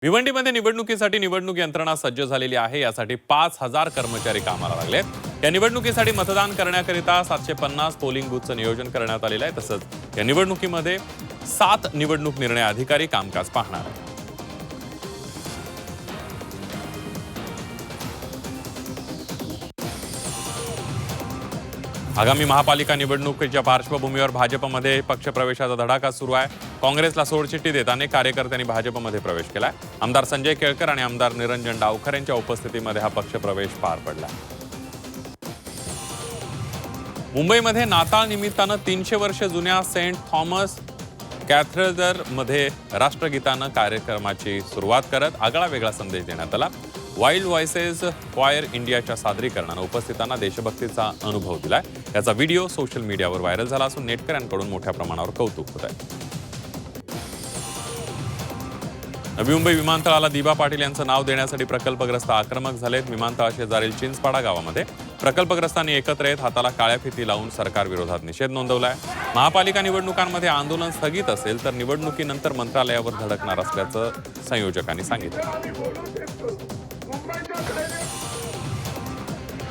भिवंडीमध्ये निवडणुकीसाठी निवडणूक यंत्रणा सज्ज झालेली आहे। यासाठी 5,000 कर्मचारी कामाला लागलेत। या निवडणुकीसाठी मतदान करण्याकरिता 750 पोलिंग बूथचं नियोजन करण्यात आलेलं आहे। तसंच या निवडणुकीमध्ये 7 निवडणूक निर्णय अधिकारी कामकाज पाहणार आहेत। आगामी महापालिका निवडणुकीच्या पार्श्वभूमीवर भाजपमध्ये पक्षप्रवेशाचा धडाका सुरू आहे। काँग्रेसला सोडचिठ्ठी देत अनेक कार्यकर्त्यांनी भाजपमध्ये प्रवेश केलाय। आमदार संजय केळकर आणि आमदार निरंजन डावखर यांच्या उपस्थितीमध्ये हा पक्षप्रवेश पार पडला। मुंबईमध्ये नाताळ निमित्तानं 300 वर्ष जुन्या सेंट थॉमस कॅथेड्रलमध्ये राष्ट्रगीतानं कार्यक्रमाची सुरुवात करत आगळा वेगळा संदेश देण्यात आला। वाईल्ड व्हॉइसेस क्वायर इंडियाच्या सादरीकरणानं उपस्थितांना देशभक्तीचा अनुभव दिलाय। याचा व्हिडिओ सोशल मीडियावर व्हायरल झाला असून नेटकऱ्यांकडून मोठ्या प्रमाणावर कौतुक होत आहे। नवी मुंबई विमानतळाला दिबा पाटील यांचं नाव देण्यासाठी प्रकल्पग्रस्त आक्रमक झालेत। विमानतळाशेजारील चिंचपाडा गावामध्ये प्रकल्पग्रस्तांनी एकत्र येत हाताला काळ्या फिती लावून सरकार विरोधात निषेध नोंदवलाय। महापालिका निवडणुकांमध्ये आंदोलन स्थगित असेल तर निवडणुकीनंतर मंत्रालयावर धडकणार असल्याचं संयोजकांनी सांगितलं।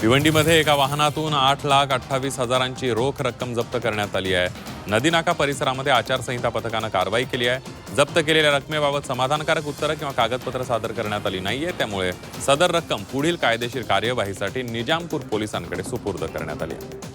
भिवंडीमध्ये एका वाहनातून 8,28,000ची रोख रक्कम जप्त करण्यात आली आहे। नदीनाका परिसरामध्ये आचारसंहिता पथकानं कारवाई केली आहे। जप्त केलेल्या रकमेबाबत समाधानकारक उत्तरं किंवा कागदपत्र सादर करण्यात आली नाहीये, त्यामुळे सदर रक्कम पुढील कायदेशीर कार्यवाहीसाठी निजामपूर पोलिसांकडे सुपूर्द करण्यात आली आहे।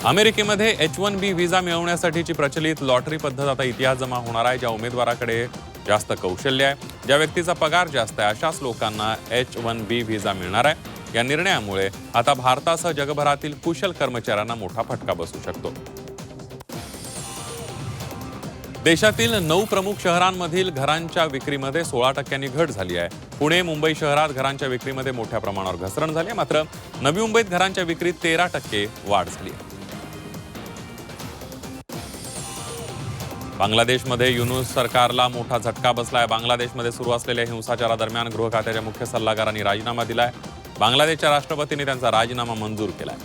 अमेरिकेमध्ये H-1B व्हिसा मिळवण्यासाठीची प्रचलित लॉटरी पद्धत आता इतिहास जमा होणार आहे। ज्या उमेदवाराकडे जास्त कौशल्य आहे, ज्या व्यक्तीचा पगार जास्त आहे, अशाच लोकांना H-1B व्हिसा मिळणार आहे। या निर्णयामुळे आता भारतासह जगभरातील कुशल कर्मचाऱ्यांना मोठा फटका बसू शकतो। देशातील 9 प्रमुख शहरांमधील घरांच्या विक्रीमध्ये 16% घट झाली आहे। पुणे, मुंबई शहरात घरांच्या विक्रीमध्ये मोठ्या प्रमाणावर घसरण झाली आहे, मात्र नवी मुंबईत घरांच्या विक्रीत 13% वाढ झाली आहे। बांगलादेशमध्ये युनूस सरकारला मोठा झटका बसलाय। बांगलादेशमध्ये सुरू असलेल्या हिंसाचारादरम्यान गृह खात्याच्या मुख्य सल्लागारांनी राजीनामा दिलाय। बांगलादेशच्या राष्ट्रपतींनी त्यांचा राजीनामा मंजूर केलाय।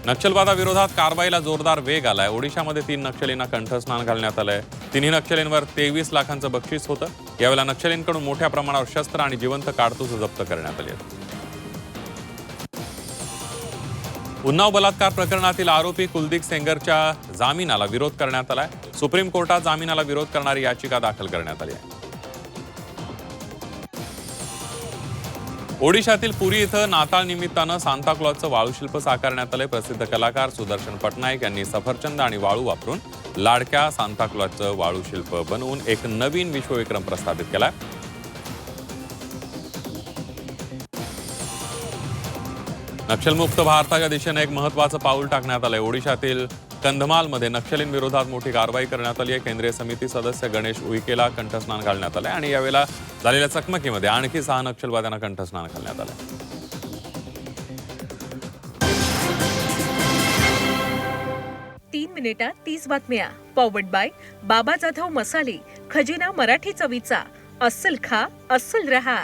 नक्षलवादाविरोधात कारवाईला जोरदार वेग आलाय। ओडिशामध्ये 3 नक्षलींना कंठस्नान घालण्यात आलंय। तिन्ही नक्षलींवर 23 लाखांचं बक्षीस होतं। यावेळेला नक्षलींकडून मोठ्या प्रमाणावर शस्त्र आणि जिवंत काडतुसं जप्त करण्यात आली आहेत। उन्नाव बलात्कार प्रकरणातील आरोपी कुलदीप सेंगरच्या जामिनाला विरोध करण्यात आलाय। सुप्रीम कोर्टात जामिनाला विरोध करणारी याचिका दाखल करण्यात आली आहे। ओडिशातील पुरी इथं नाताळ निमित्तानं सांताक्लॉजचं वाळूशिल्प साकारण्यात आलंय। प्रसिद्ध कलाकार सुदर्शन पटनायक यांनी सफरचंद आणि वाळू वापरून लाडक्या सांताक्लॉजचं वाळूशिल्प बनवून एक नवीन विश्वविक्रम प्रस्थापित केलाय। नक्षलमुक्त भारताच्या दिशेने एक महत्त्वाचं पाऊल टाकण्यात आलंय। ओडिशातील कंधमालमध्ये नक्षलींविरोधात मोठी कारवाई करण्यात आली आहे। केंद्रीय समिती सदस्य गणेश उईकेला कंठस्नान घालण्यात आलंय आणि यावेळेला झालेल्या चकमकीमध्ये आणखी 6 नक्षलवाद्यांना कंठस्नान घालण्यात आलंय। 3 मिनिटात 30 बातम्या पॉवर्ड बाय बाबा जाधव मसाले, खजिना मराठी चवीचा। अस्सल खा, अस्सल रहा।